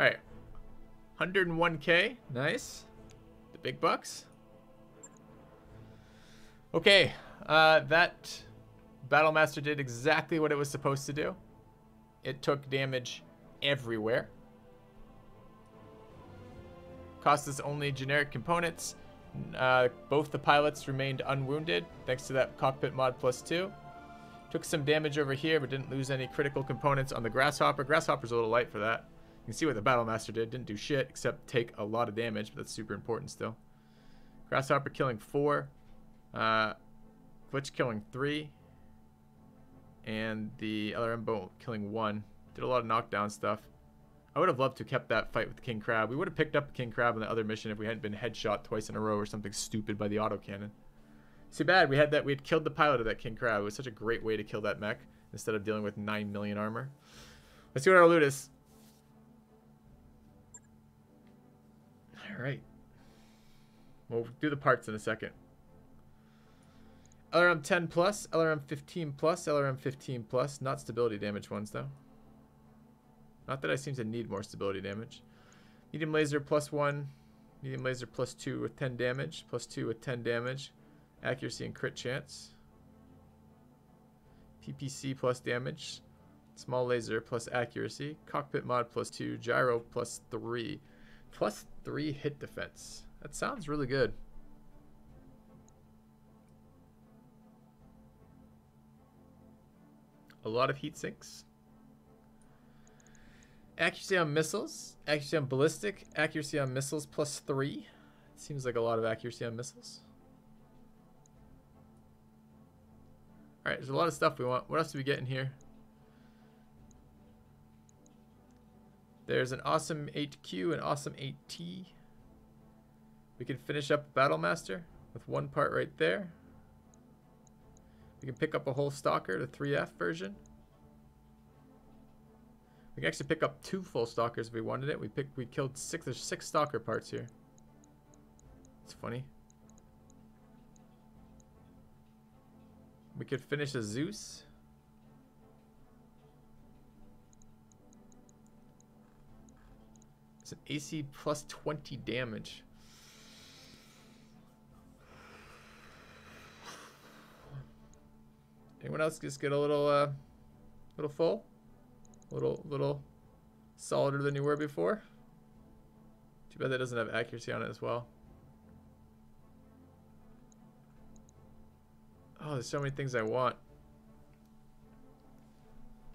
Alright. 101k. Nice. The big bucks. Okay. That Battlemaster did exactly what it was supposed to do. It took damage everywhere. Cost us only generic components. Both the pilots remained unwounded thanks to that cockpit mod +2. Took some damage over here, but didn't lose any critical components on the Grasshopper. Grasshopper's a little light for that. You can see what the Battlemaster did. Didn't do shit except take a lot of damage, but that's super important still. Grasshopper killing 4. Glitch killing 3. And the LRM boat killing 1. Did a lot of knockdown stuff. I would have loved to have kept that fight with the King Crab. We would have picked up King Crab on the other mission if we hadn't been headshot twice in a row or something stupid by the autocannon. Too bad we had killed the pilot of that King Crab. It was such a great way to kill that mech instead of dealing with 9 million armor. Let's see what our loot is. Alright. We'll do the parts in a second. LRM 10 plus, LRM 15 plus, LRM 15 plus. Not stability damage ones though. Not that I seem to need more stability damage. Medium laser +1. Medium laser +2 with 10 damage. +2 with 10 damage. Accuracy and crit chance. PPC plus damage. Small laser plus accuracy. Cockpit mod +2. Gyro +3. +3 hit defense. That sounds really good. A lot of heat sinks. Accuracy on missiles. Accuracy on ballistic. Accuracy on missiles +3. Seems like a lot of accuracy on missiles. Alright, there's a lot of stuff we want. What else do we get in here? There's an awesome 8Q, an awesome 8T. We can finish up Battlemaster with one part right there. We can pick up a whole stalker, the 3F version. We can actually pick up 2 full stalkers if we wanted it. We killed 6. There's 6 stalker parts here. It's funny. We could finish a Zeus. It's an AC +20 damage. Anyone else just get a little full? Little solider than you were before? Too bad that doesn't have accuracy on it as well. Oh, there's so many things I want.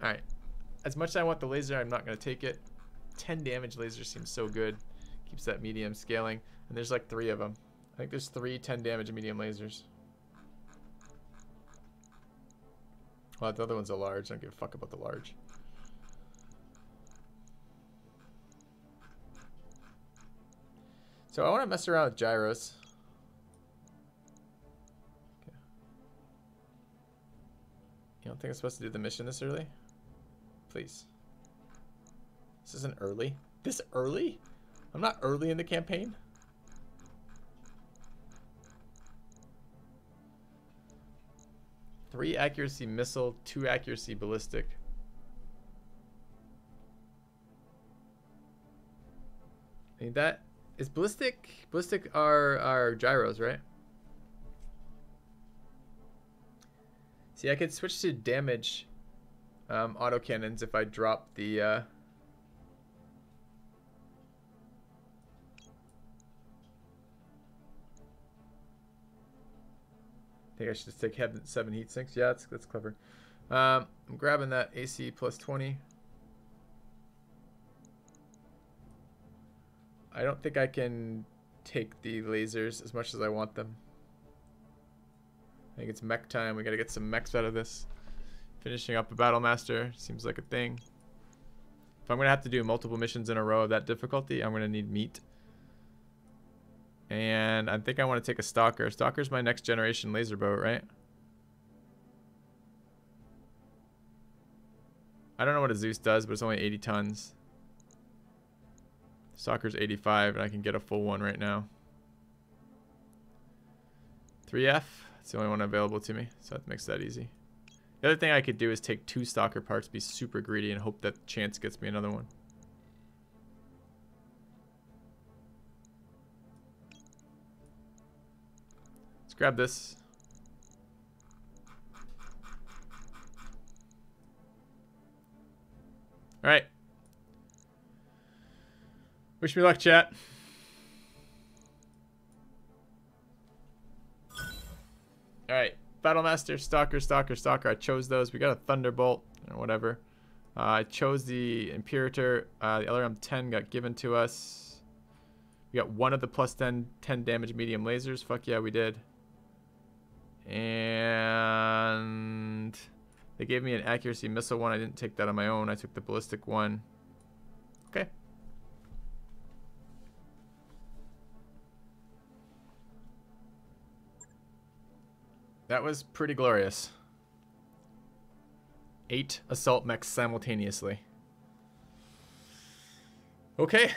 Alright. As much as I want the laser, I'm not going to take it. 10 damage laser seems so good. Keeps that medium scaling. And there's like 3 of them. I think there's 3 10 damage medium lasers. Well, the other one's a large. I don't give a fuck about the large. So I want to mess around with gyros. Okay. You don't think I'm supposed to do the mission this early? Please. This isn't early. This early? I'm not early in the campaign. Three accuracy missile, 2 accuracy ballistic. I mean, that is ballistic. Ballistic are gyros, right? See, I could switch to damage autocannons if I drop the I think I should just take 7 heat sinks. Yeah, that's clever. I'm grabbing that AC +20. I don't think I can take the lasers as much as I want them. I think it's mech time. We gotta get some mechs out of this. Finishing up a Battlemaster seems like a thing. If I'm gonna have to do multiple missions in a row of that difficulty, I'm gonna need meat. And I think I want to take a Stalker. Stalker's my next generation laser boat, right? I don't know what a Zeus does, but it's only 80 tons. Stalker's 85, and I can get a full one right now. 3F, it's the only one available to me, so that makes that easy. The other thing I could do is take 2 Stalker parts, be super greedy, and hope that chance gets me another one. grab this. All right. Wish me luck, chat. All right. Battlemaster, Stalker, Stalker, Stalker. I chose those. We got a Thunderbolt or whatever. I chose the Imperator. The LRM 10 got given to us. We got one of the plus 10 damage medium lasers. Fuck yeah, we did. And they gave me an accuracy missile one. I didn't take that on my own. I took the ballistic one. Okay. That was pretty glorious. 8 assault mechs simultaneously. Okay.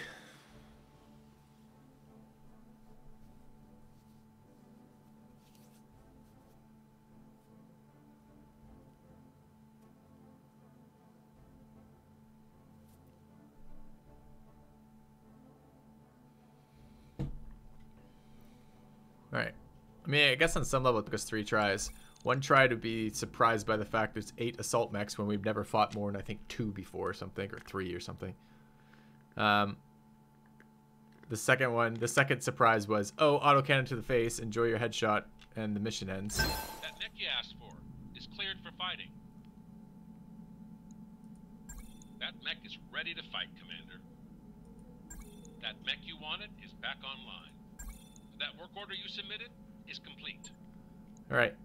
Alright. I mean, I guess on some level it took us 3 tries. One try to be surprised by the fact there's 8 assault mechs when we've never fought more than I think 2 before or something, or 3 or something. The second surprise was, oh, autocannon to the face, enjoy your headshot, and the mission ends. That mech you asked for is cleared for fighting. That mech is ready to fight, Commander. That mech you wanted is back online. That work order you submitted is complete. All right.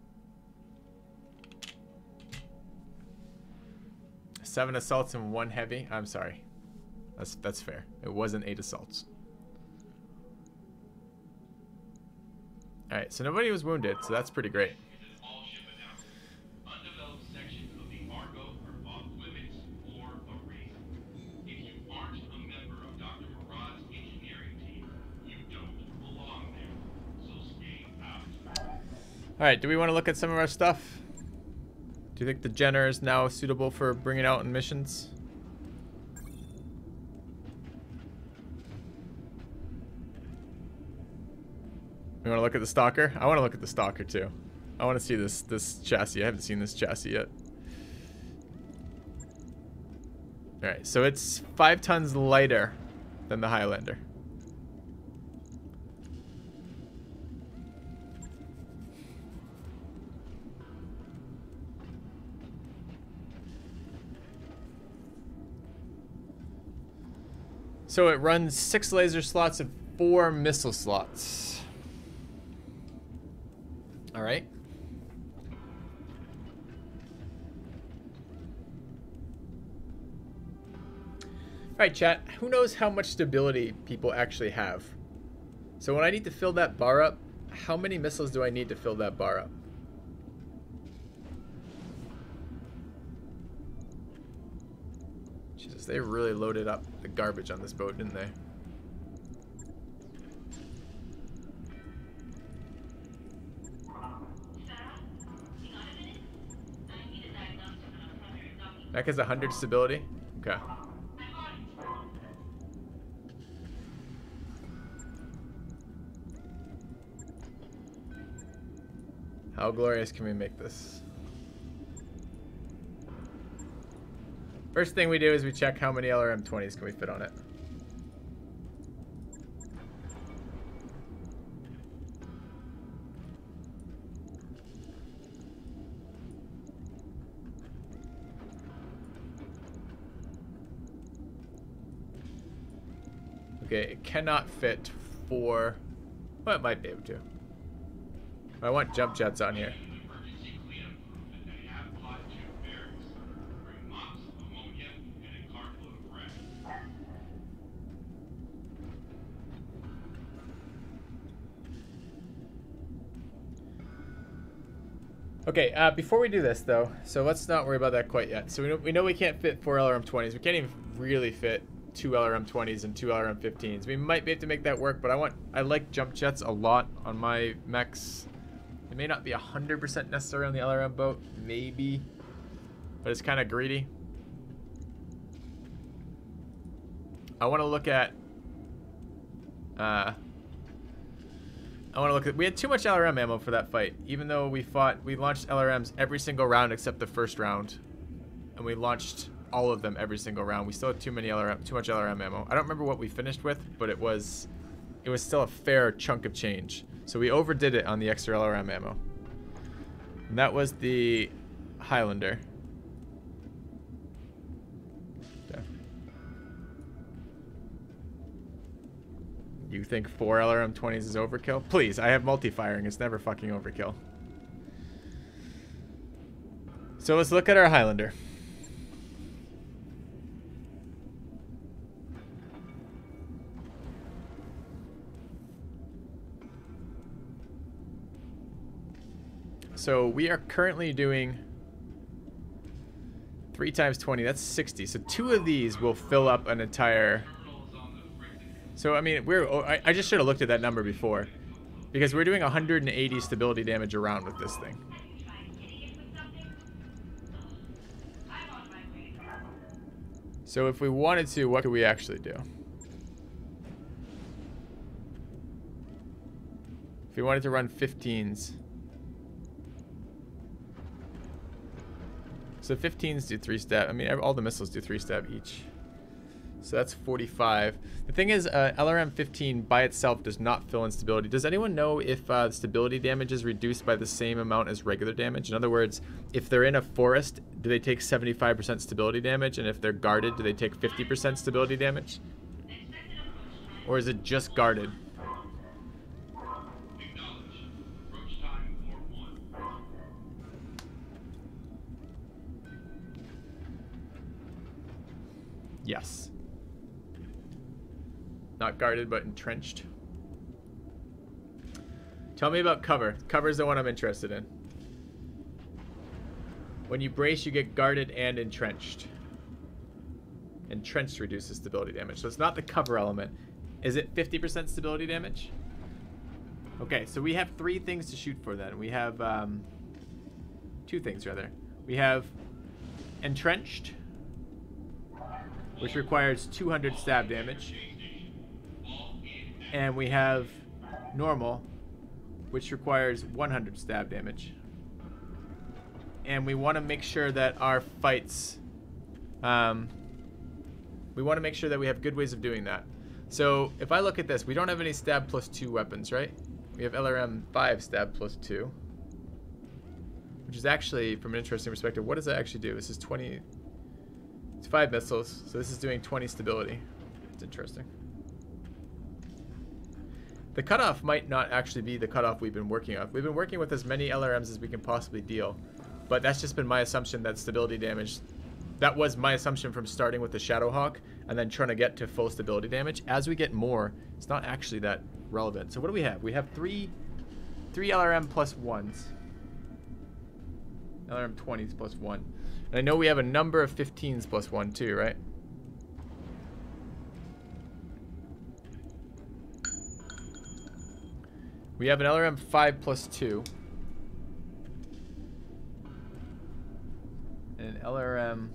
7 assaults and 1 heavy. I'm sorry. That's fair. It wasn't 8 assaults. All right, so nobody was wounded, so that's pretty great. All right, do we want to look at some of our stuff? Do you think the Jenner is now suitable for bringing out in missions? You want to look at the Stalker? I want to look at the Stalker too. I want to see this chassis. I haven't seen this chassis yet. All right, so it's 5 tons lighter than the Highlander. So it runs 6 laser slots and 4 missile slots. All right. All right, chat. Who knows how much stability people actually have? So when I need to fill that bar up, how many missiles do I need to fill that bar up? Jesus, they really loaded up the garbage on this boat, didn't they? Mech has 100 stability? Okay. How glorious can we make this? First thing we do is we check how many LRM-20s can we fit on it. Okay, it cannot fit 4. Well, it might be able to. I want jump jets on here. Okay, before we do this though, so let's not worry about that quite yet. So we know we can't fit 4 LRM-20s. We can't even really fit 2 LRM-20s and 2 LRM-15s. We might be able to make that work, but I like jump jets a lot on my mechs. It may not be 100% necessary on the LRM boat, maybe, but it's kind of greedy. I want to look at I want to look at... We had too much LRM ammo for that fight. Even though we launched LRMs every single round except the first round. And we launched all of them every single round. We still had too much LRM ammo. I don't remember what we finished with, but it was still a fair chunk of change. So we overdid it on the extra LRM ammo. And that was the Highlander. Okay. You think 4 LRM-20s is overkill? Please, I have multi-firing. It's never fucking overkill. So let's look at our Highlander. So we are currently doing 3 times 20. That's 60. So 2 of these will fill up an entire... So, I mean, I just should have looked at that number before. Because we're doing 180 stability damage around with this thing. So if we wanted to, what could we actually do? If we wanted to run 15s. So 15s do 3-stab. I mean, all the missiles do 3-stab each. So that's 45. The thing is, LRM 15 by itself does not fill in stability. Does anyone know if stability damage is reduced by the same amount as regular damage? In other words, if they're in a forest, do they take 75% stability damage? And if they're guarded, do they take 50% stability damage? Or is it just guarded? Yes. Not guarded, but entrenched. Tell me about cover. Cover is the one I'm interested in. When you brace, you get guarded and entrenched. Entrenched reduces stability damage. So it's not the cover element. Is it 50% stability damage? Okay, so we have 3 things to shoot for then. We have 2 things, rather. We have entrenched, which requires 200 stab damage. And we have normal, which requires 100 stab damage. And we want to make sure that our fights, we want to make sure that we have good ways of doing that. So if I look at this, we don't have any stab plus 2 weapons, right? We have LRM 5 stab plus 2, which is actually, from an interesting perspective, what does that actually do? This is 20, it's 5 missiles, so this is doing 20 stability. It's interesting. The cutoff might not actually be the cutoff we've been working on. We've been working with as many LRMs as we can possibly deal, but that's just been my assumption that stability damage, that was my assumption from starting with the Shadowhawk and then trying to get to full stability damage. As we get more, it's not actually that relevant. So what do we have? We have three LRM plus 1s. LRM 20s plus 1. And I know we have a number of 15s plus 1 too, right? We have an LRM 5 plus 2. And an LRM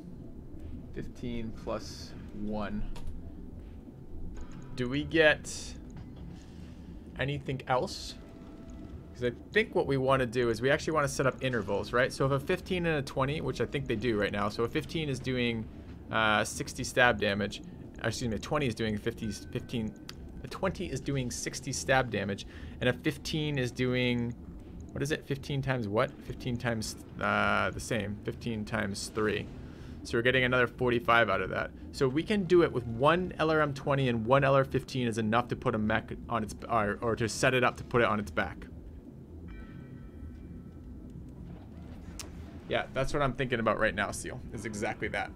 15 plus 1. Do we get anything else? Because I think what we want to do is we actually want to set up intervals, right? So if a 15 and a 20, which I think they do right now, so a 15 is doing 60 stab damage. Excuse me, a 20 is doing 15. A 20 is doing 60 stab damage, and a 15 is doing, what is it? 15 times what? 15 times the same. 15 times 3. So we're getting another 45 out of that. So we can do it with 1 LRM 20 and 1 LR 15 is enough to put a mech on its, or to set it up to put it on its back. Yeah, that's what I'm thinking about right now, Seal, is exactly that.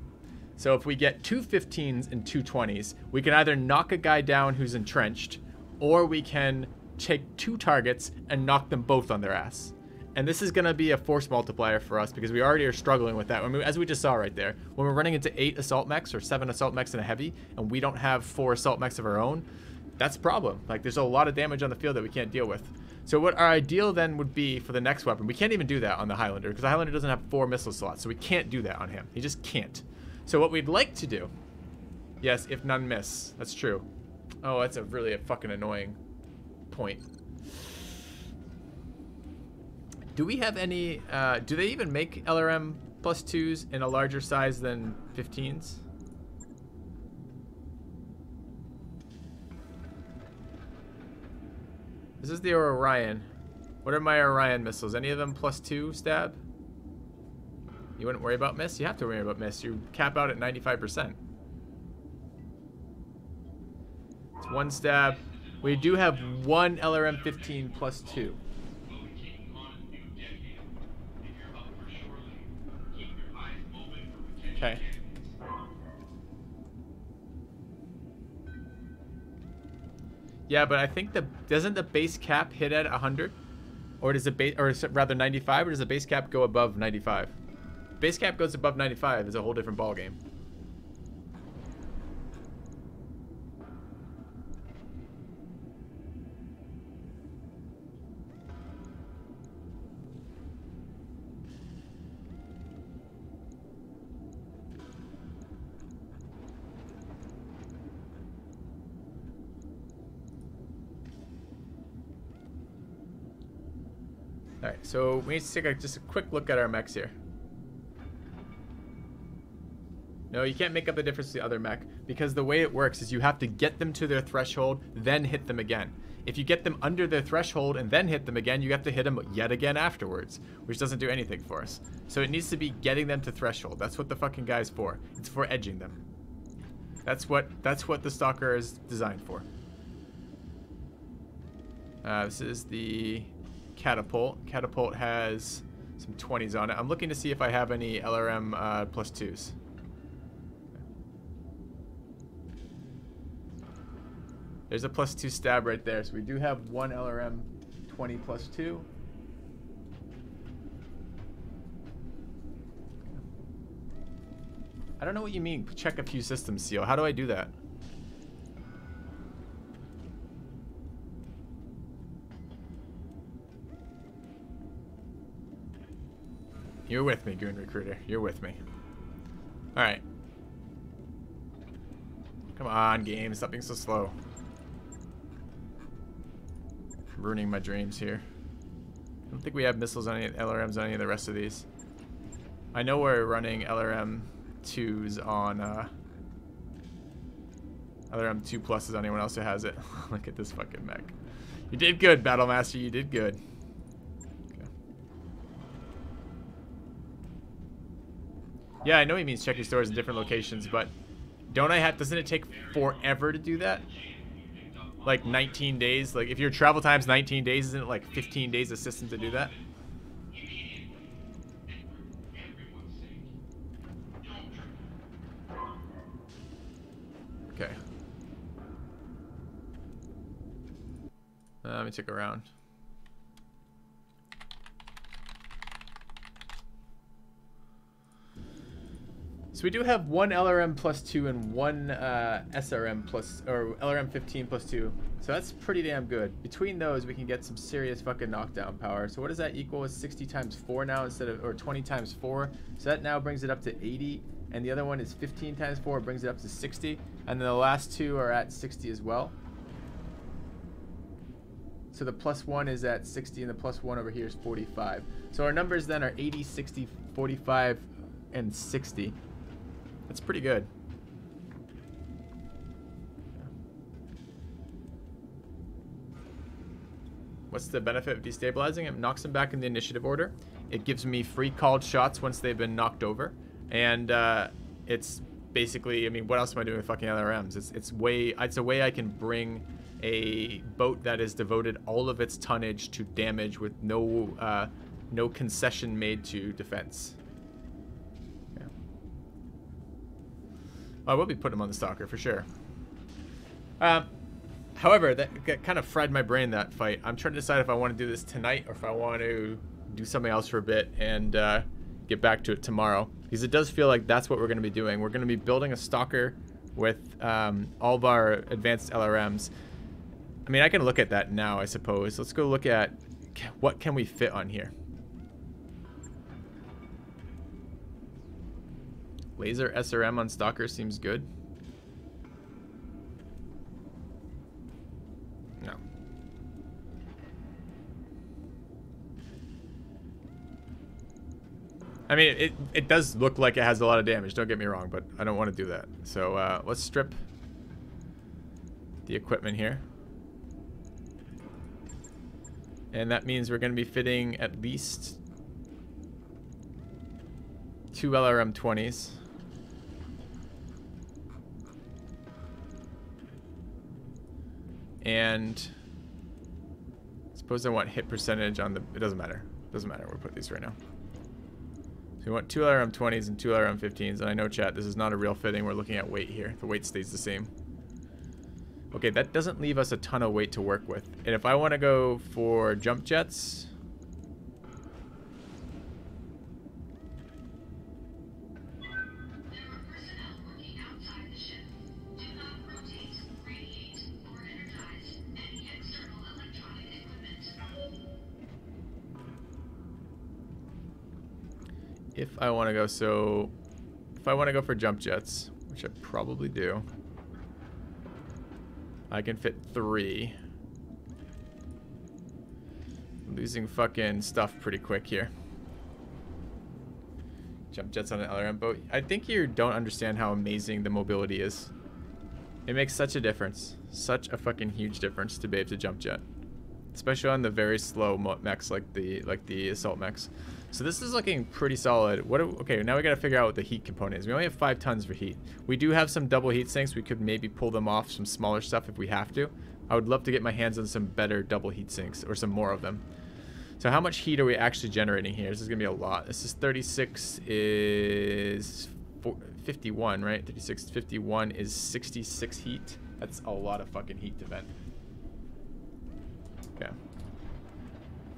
So if we get 2 15s and 2 20s, we can either knock a guy down who's entrenched, or we can take 2 targets and knock them both on their ass. And this is going to be a force multiplier for us because we already are struggling with that. I mean, as we just saw right there, when we're running into 8 assault mechs or 7 assault mechs and a heavy, and we don't have 4 assault mechs of our own, that's a problem. Like, there's a lot of damage on the field that we can't deal with. So what our ideal then would be for the next weapon, we can't even do that on the Highlander because the Highlander doesn't have 4 missile slots, so we can't do that on him. He just can't. So what we'd like to do, yes, if none miss, that's true. Oh, that's a really fucking annoying point. Do we have any, do they even make LRM plus 2s in a larger size than 15s? This is the Orion. What are my Orion missiles? Any of them plus 2 stab? You wouldn't worry about miss? You have to worry about miss. You cap out at 95%. It's 1 stab. We do have 1 LRM 15 plus 2. Okay. Yeah, but I think doesn't the base cap hit at 100, or does the or rather 95, or does the base cap go above 95? Base cap goes above 95 is a whole different ball game. Alright, so we need to take just a quick look at our mechs here. No, you can't make up the difference to the other mech, because the way it works is you have to get them to their threshold, then hit them again. If you get them under their threshold and then hit them again, you have to hit them yet again afterwards, which doesn't do anything for us. So it needs to be getting them to threshold. That's what the fucking guy's for. It's for edging them. That's what the Stalker is designed for. This is the Catapult. Catapult has some 20s on it. I'm looking to see if I have any LRM plus 2s. There's a plus 2 stab right there. So we do have 1 LRM 20 plus 2. I don't know what you mean, check a few systems, Seal. How do I do that? You're with me, Goon Recruiter. You're with me. Alright. Come on, game. Stop being so slow. Ruining my dreams here. I don't think we have missiles on any LRMs on any of the rest of these. I know we're running LRM 2s on LRM 2 pluses on anyone else who has it. Look at this fucking mech. You did good, Battlemaster. You did good. Okay. Yeah, I know he means check your stores in different locations, but doesn't it take forever to do that? Like 19 days? Like if your travel time's 19 days, isn't it like 15 days of system to do that? Okay. Let me take a round. So we do have 1 LRM plus 2 and 1 SRM plus, or LRM 15 plus 2. So that's pretty damn good. Between those, we can get some serious fucking knockdown power. So what does that equal? Is 60 times 4 now instead of, or 20 times 4. So that now brings it up to 80. And the other one is 15 times 4, brings it up to 60. And then the last two are at 60 as well. So the plus 1 is at 60 and the plus 1 over here is 45. So our numbers then are 80, 60, 45, and 60. That's pretty good. What's the benefit of destabilizing? It knocks them back in the initiative order. It gives me free called shots once they've been knocked over. And it's basically, I mean, what else am I doing with fucking LRMs? It's a way I can bring a boat that has devoted all of its tonnage to damage with no concession made to defense. I will be putting him on the Stalker for sure. However, that kind of fried my brain, that fight. I'm trying to decide if I want to do this tonight or if I want to do something else for a bit and get back to it tomorrow. Because it does feel like that's what we're going to be doing. We're going to be building a Stalker with all of our advanced LRMs. I mean, I can look at that now, I suppose. Let's go look at what can we fit on here. Laser SRM on Stalker seems good. No. I mean, it does look like it has a lot of damage, don't get me wrong, but I don't want to do that. So let's strip the equipment here. And that means we're going to be fitting at least 2 LRM-20s. And suppose I want hit percentage on the... It doesn't matter. Doesn't matter. We'll put these right now. So we want 2 LRM-20s and 2 LRM-15s. And I know, chat, this is not a real fitting. We're looking at weight here. The weight stays the same. Okay, that doesn't leave us a ton of weight to work with. And if I want to go for jump jets... If I want to go, so if I want to go for jump jets, which I probably do, I can fit 3. I'm losing fucking stuff pretty quick here. Jump jets on an LRM boat. I think you don't understand how amazing the mobility is. It makes such a difference. Such a fucking huge difference to be able to jump jet. Especially on the very slow mechs like the assault mechs. So this is looking pretty solid. Okay, now we gotta figure out what the heat component is. We only have 5 tons for heat. We do have some double heat sinks. We could maybe pull them off some smaller stuff if we have to. I would love to get my hands on some better double heat sinks or some more of them. So how much heat are we actually generating here? This is gonna be a lot. This is 36 is 51, right? 36, 51 is 66 heat. That's a lot of fucking heat to vent. Okay.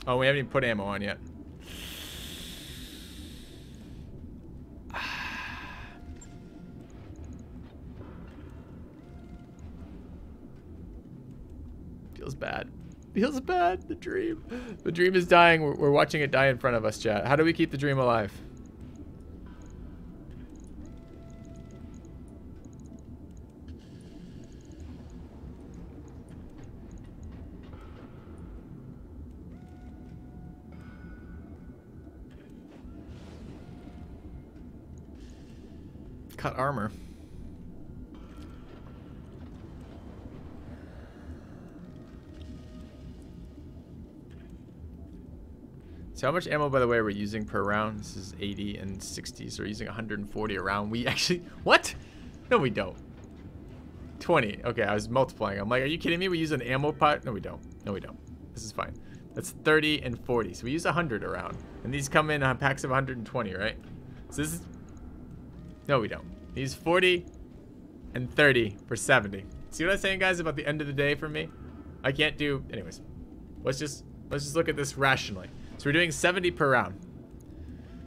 Oh, we haven't even put ammo on yet. Feels bad. Feels bad. The dream. The dream is dying. We're watching it die in front of us, chat. How do we keep the dream alive? Cut armor. So how much ammo, by the way, are we using per round? This is 80 and 60, so we're using 140 a round. We actually... What? No, we don't. 20. Okay, I was multiplying. I'm like, are you kidding me? We use an ammo pot? No, we don't. No, we don't. This is fine. That's 30 and 40. So we use 100 a round. And these come in on packs of 120, right? So this is... No, we don't. These 40 and 30 for 70. See what I'm saying, guys, about the end of the day for me? I can't do... Anyways. Let's just look at this rationally. So we're doing 70 per round.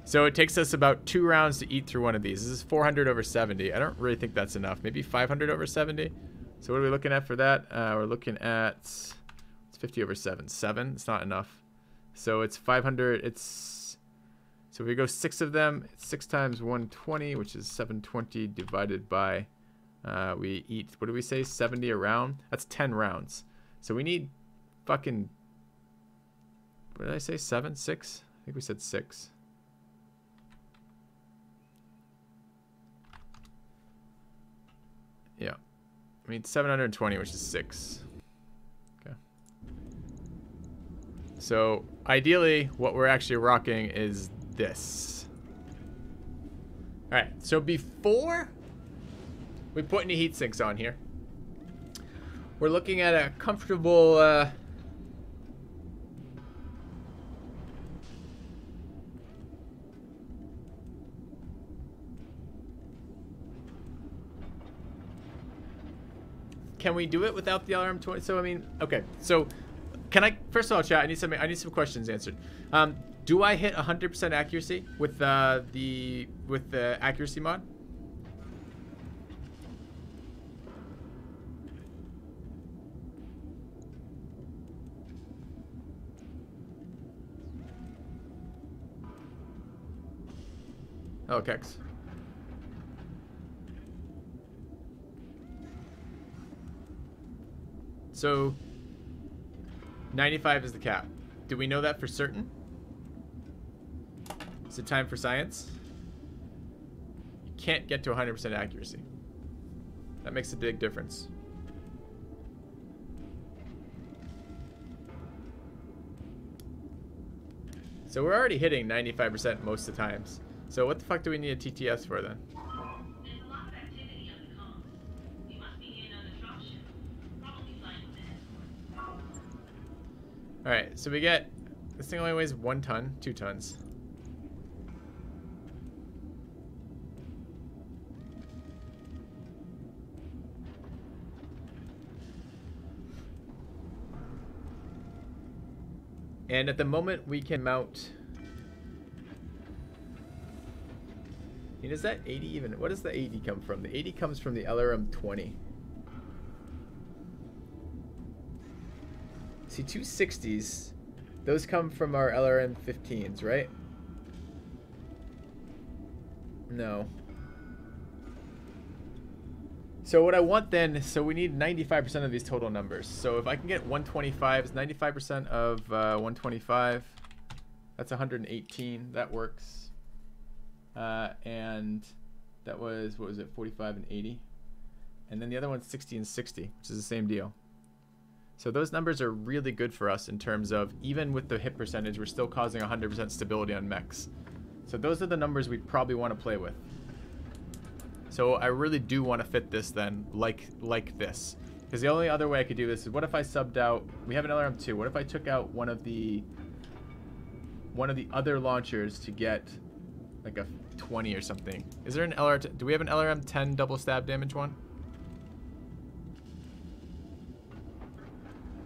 So it takes us about 2 rounds to eat through one of these. This is 400 over 70. I don't really think that's enough. Maybe 500 over 70. So what are we looking at for that? We're looking at... It's 50 over 7. 7. It's not enough. So it's 500. It's... So if we go 6 of them, it's 6 times 120, which is 720 divided by... we eat... What do we say? 70 a round? That's 10 rounds. So we need fucking... What did I say? 7? 6? I think we said 6. Yeah. I mean, 720, which is 6. Okay. So, ideally, what we're actually rocking is this. Alright, so before we put any heat sinks on here, we're looking at a comfortable... Can we do it without the LRM-20? So I mean, okay. So, can I? First of all, chat. I need some questions answered. Do I hit 100% accuracy with the accuracy mod? Oh, Kex. So, 95 is the cap. Do we know that for certain? Is it time for science? You can't get to 100% accuracy. That makes a big difference. So we're already hitting 95% most of the times. So what the fuck do we need a TTS for then? There's a lot of activity on the comms. We must be near another dropship. Probably flying with the escort. Alright, so we get... This thing only weighs 1 ton, 2 tons. And at the moment we can mount... And is that 80 even? What does the 80 come from? The 80 comes from the LRM 20. See, 260s, those come from our LRM 15s, right? No. So what I want then, so we need 95% of these total numbers. So if I can get 125, 95% of 125, that's 118, that works. And that was, what was it, 45 and 80. And then the other one's 60 and 60, which is the same deal. So those numbers are really good for us in terms of, even with the hit percentage, we're still causing 100% stability on mechs. So those are the numbers we'd probably want to play with. So I really do want to fit this then, like this. Because the only other way I could do this is, what if I subbed out, we have an LRM2, what if I took out one of the other launchers to get like a 20 or something. Is there an LRM, do we have an LRM 10 double stab damage one?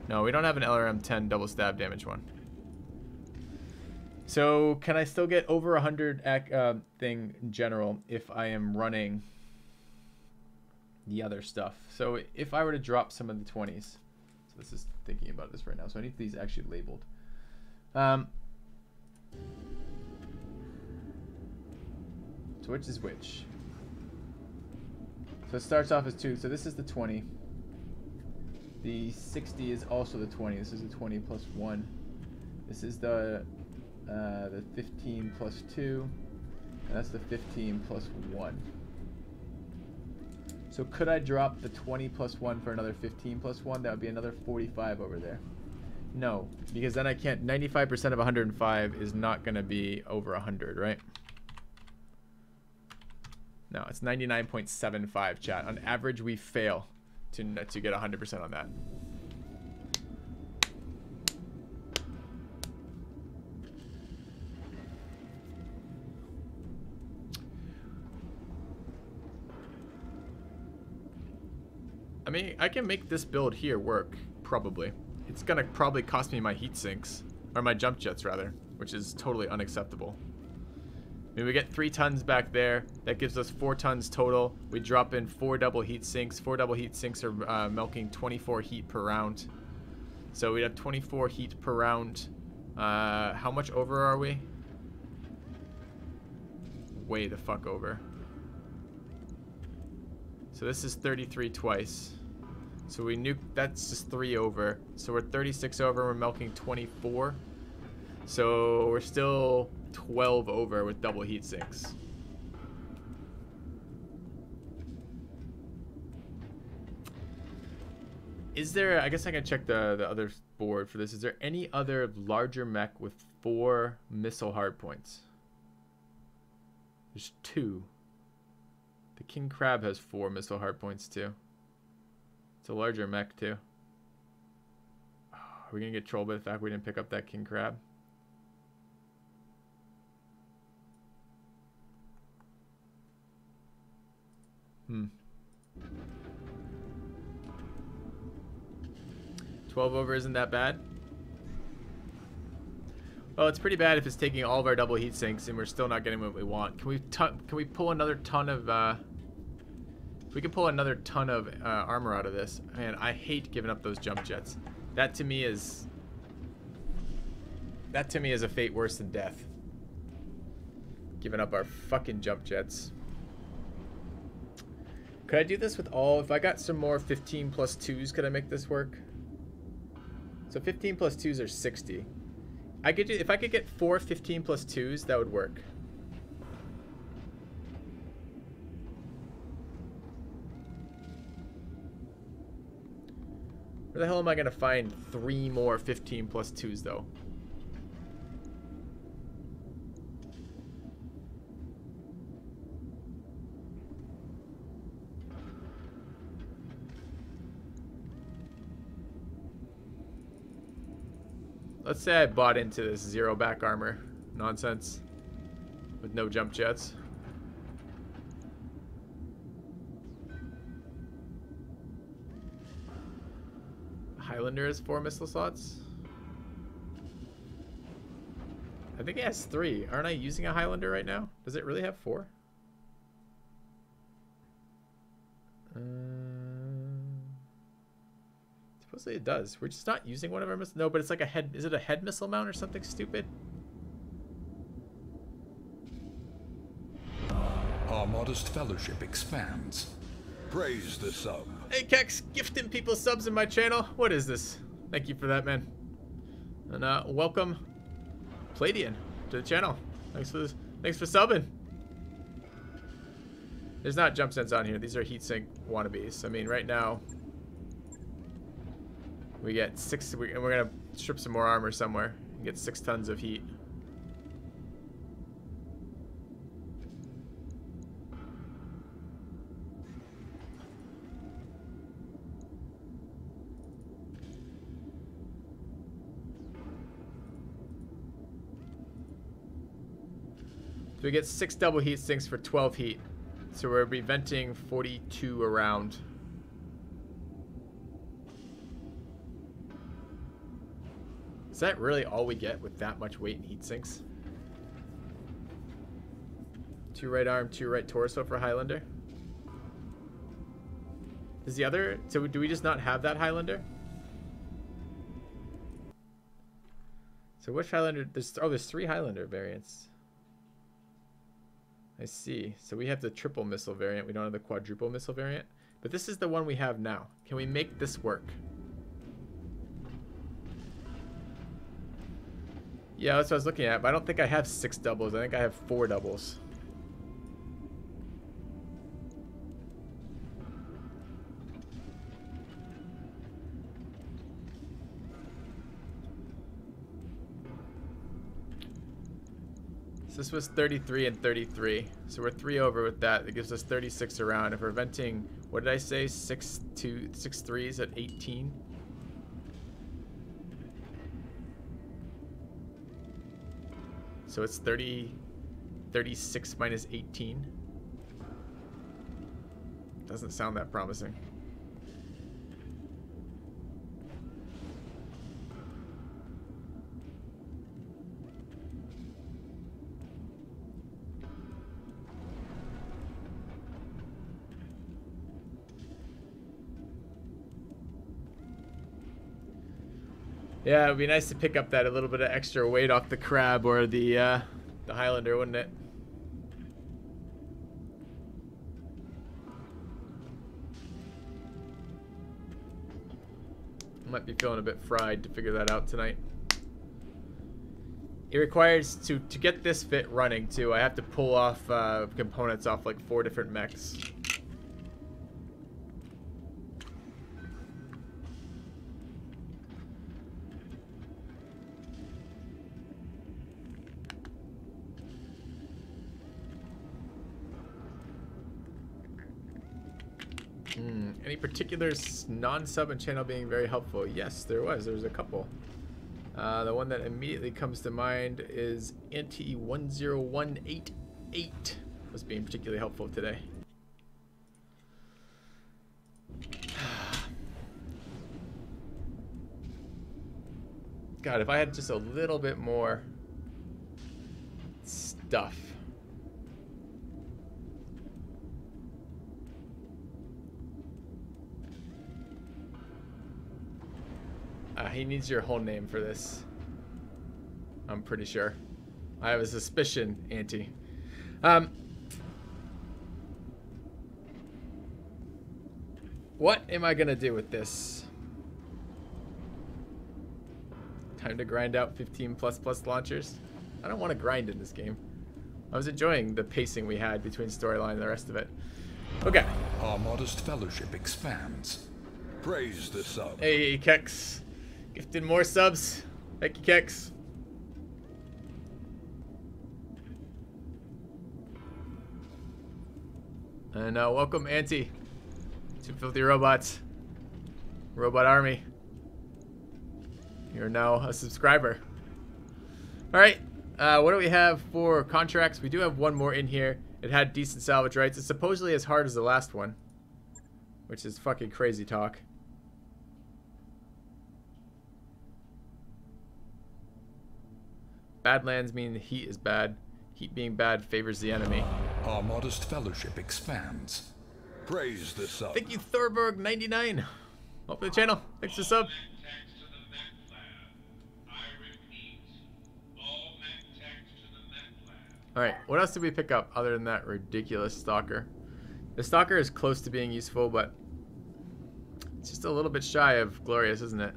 No, we don't have an LRM 10 double stab damage one. So can I still get over 100 thing in general if I am running the other stuff? So if I were to drop some of the 20s, so this is thinking about this right now, so I need these actually labeled. So which is which? So it starts off as 2. So this is the 20. The 60 is also the 20. This is the 20 plus 1. This is the 15 plus 2. And that's the 15 plus 1. So could I drop the 20 plus 1 for another 15 plus 1? That would be another 45 over there. No, because then I can't. 95% of 105 is not going to be over 100, right? No, it's 99.75, chat. On average, we fail to get 100% on that. I mean, I can make this build here work, probably. It's gonna probably cost me my heat sinks, or my jump jets rather, which is totally unacceptable. I mean, we get 3 tons back there. That gives us 4 tons total. We drop in 4 double heat sinks. 4 double heat sinks are milking 24 heat per round. So we have 24 heat per round. How much over are we? Way the fuck over. So this is 33 twice. So we nuke, that's just 3 over. So we're 36 over, we're milking 24. So we're still 12 over with double heat sinks. Is there, I guess I can check the other board for this. Is there any other larger mech with 4 missile hardpoints? There's 2. The King Crab has 4 missile hardpoints too. It's a larger mech too. Oh, are we gonna get trolled by the fact we didn't pick up that King Crab? Hmm. 12 over isn't that bad? Well, it's pretty bad if it's taking all of our double heat sinks and we're still not getting what we want. Can we pull another ton of if we can pull another ton of armor out of this? Man, I hate giving up those jump jets. That to me is a fate worse than death. Giving up our fucking jump jets. Could I do this with all? If I got some more 15 plus 2s, could I make this work? So 15 plus 2s are 60. I could do, if I could get 4 15 plus 2s, that would work. Where the hell am I gonna find 3 more 15 plus 2s though? Let's say I bought into this 0 back armor nonsense with no jump jets. Highlander has 4 missile slots. I think it has 3. Aren't I using a Highlander right now? Does it really have 4? Supposedly it does. We're just not using one of our missiles. No, but it's like a head. Is it a head missile mount or something stupid? Our modest fellowship expands. Praise the sub. Hey Kex, gifting people subs in my channel. What is this? Thank you for that, man. And welcome Palladian to the channel. Thanks for this. Thanks for subbing. There's not jump sets on here. These are heatsink wannabes. I mean, right now we get 6, and we're gonna strip some more armor somewhere and get 6 tons of heat. So we get 6 double heat sinks for 12 heat. So we're be venting 42 around. Is that really all we get with that much weight in heat sinks? 2 right arm, 2 right torso for Highlander. Is the other... So do we just not have that Highlander? So which Highlander... there's 3 Highlander variants. I see. So we have the triple missile variant. We don't have the quadruple missile variant. But this is the one we have now. Can we make this work? Yeah, that's what I was looking at. But I don't think I have 6 doubles. I think I have 4 doubles. So this was 33 and 33. So we're 3 over with that. That gives us 36 around. If we're venting, what did I say? 6 threes at 18. So it's 36 minus 18. Doesn't sound that promising. Yeah, it would be nice to pick up that a little bit of extra weight off the crab or the Highlander, wouldn't it? Might be feeling a bit fried to figure that out tonight. It requires to get this fit running too. I have to pull off components off like 4 different mechs. Any particular non-sub and channel being very helpful? Yes, there was. There was a couple. The one that immediately comes to mind is Anti-10188 was being particularly helpful today. God, if I had just a little bit more stuff. He needs your whole name for this. I'm pretty sure. I have a suspicion, Auntie. What am I gonna do with this? Time to grind out 15++ launchers. I don't want to grind in this game. I was enjoying the pacing we had between storyline and the rest of it. Okay. Our modest fellowship expands. Praise the sub. Hey, Kex. Gifted more subs. Thank you, Kex. And welcome, Auntie, to Filthy Robots. Robot Army. You're now a subscriber. Alright, what do we have for contracts? We do have one more in here. It had decent salvage rights. It's supposedly as hard as the last one, which is fucking crazy talk. Badlands mean the heat is bad. Heat being bad favors the enemy. Our modest fellowship expands. Praise the sub. Thank you, Thorberg99. Welcome to the channel. Thanks for the sub. Alright, what else did we pick up other than that ridiculous stalker? The stalker is close to being useful, but it's just a little bit shy of glorious, isn't it?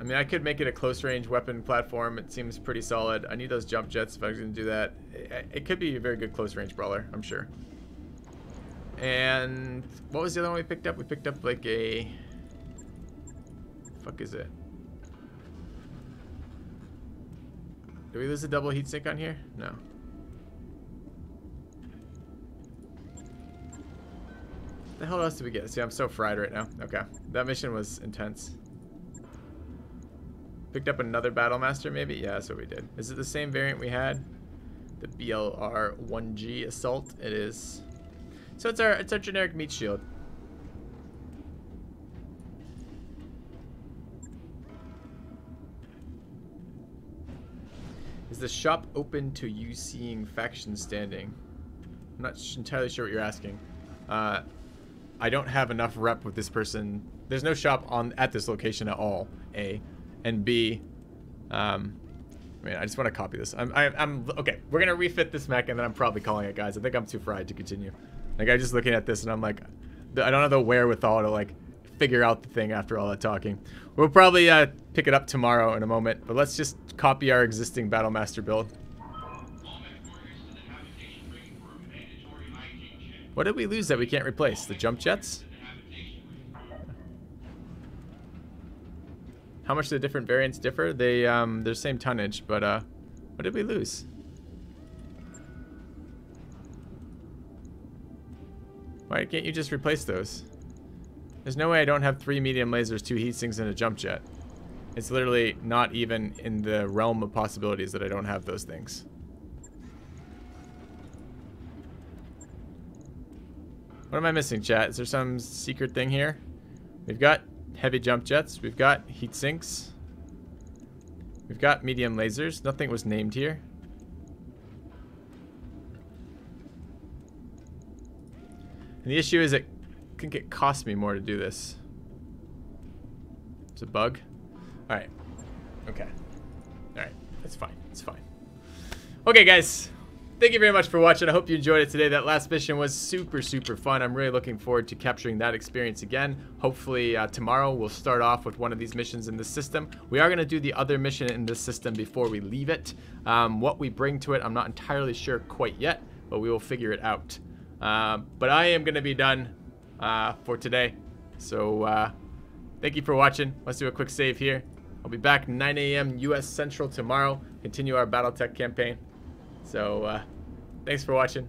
I mean, I could make it a close-range weapon platform. It seems pretty solid. I need those jump jets if I was going to do that. It could be a very good close-range brawler, I'm sure. And what was the other one we picked up? We picked up like a... fuck is it? Did we lose a double heatsink on here? No. What the hell else did we get? See, I'm so fried right now. Okay. That mission was intense. Picked up another Battlemaster, maybe? Yeah, that's what we did. Is it the same variant we had? The BLR-1G Assault? It is. So it's our generic meat shield. Is the shop open to you seeing factions standing? I'm not entirely sure what you're asking. I don't have enough rep with this person. There's no shop at this location at all, A. And B, man, I just want to copy this. I'm okay. We're gonna refit this mech, and then I'm probably calling it, guys. I think I'm too fried to continue. Like, I'm just looking at this, and I'm like, I don't have the wherewithal to like figure out the thing after all that talking. We'll probably pick it up tomorrow in a moment, but let's just copy our existing Battlemaster build. What did we lose that we can't replace? The jump jets? How much do the different variants differ? They're the same tonnage, but what did we lose? Why can't you just replace those? There's no way I don't have 3 medium lasers, 2 heatsinks, and a jump jet. It's literally not even in the realm of possibilities that I don't have those things. What am I missing, chat? Is there some secret thing here? We've got heavy jump jets. We've got heat sinks. We've got medium lasers. Nothing was named here. And the issue is it can cost me more to do this. It's a bug. All right. Okay. All right. That's fine. It's fine. Okay, guys. Thank you very much for watching. I hope you enjoyed it today. That last mission was super, super fun. I'm really looking forward to capturing that experience again. Hopefully tomorrow we'll start off with one of these missions in this system. We are going to do the other mission in this system before we leave it. What we bring to it, I'm not entirely sure quite yet, but we will figure it out. But I am going to be done for today. So thank you for watching. Let's do a quick save here. I'll be back 9 a.m. U.S. Central tomorrow. Continue our Battletech campaign. So, thanks for watching.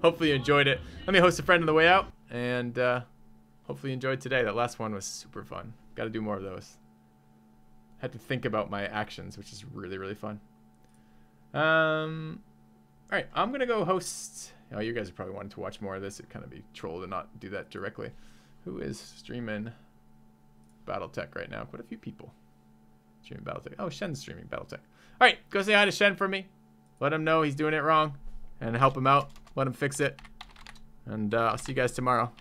Hopefully you enjoyed it. Let me host a friend on the way out. And, hopefully you enjoyed today. That last one was super fun. Got to do more of those. Had to think about my actions, which is really, really fun. Alright, I'm going to go host... Oh, you guys are probably wanting to watch more of this. It'd kind of be troll to not do that directly. Who is streaming Battletech right now? Quite a few people streaming Battletech. Oh, Shen's streaming Battletech. Alright, go say hi to Shen for me. Let him know he's doing it wrong and help him out. Let him fix it. And I'll see you guys tomorrow.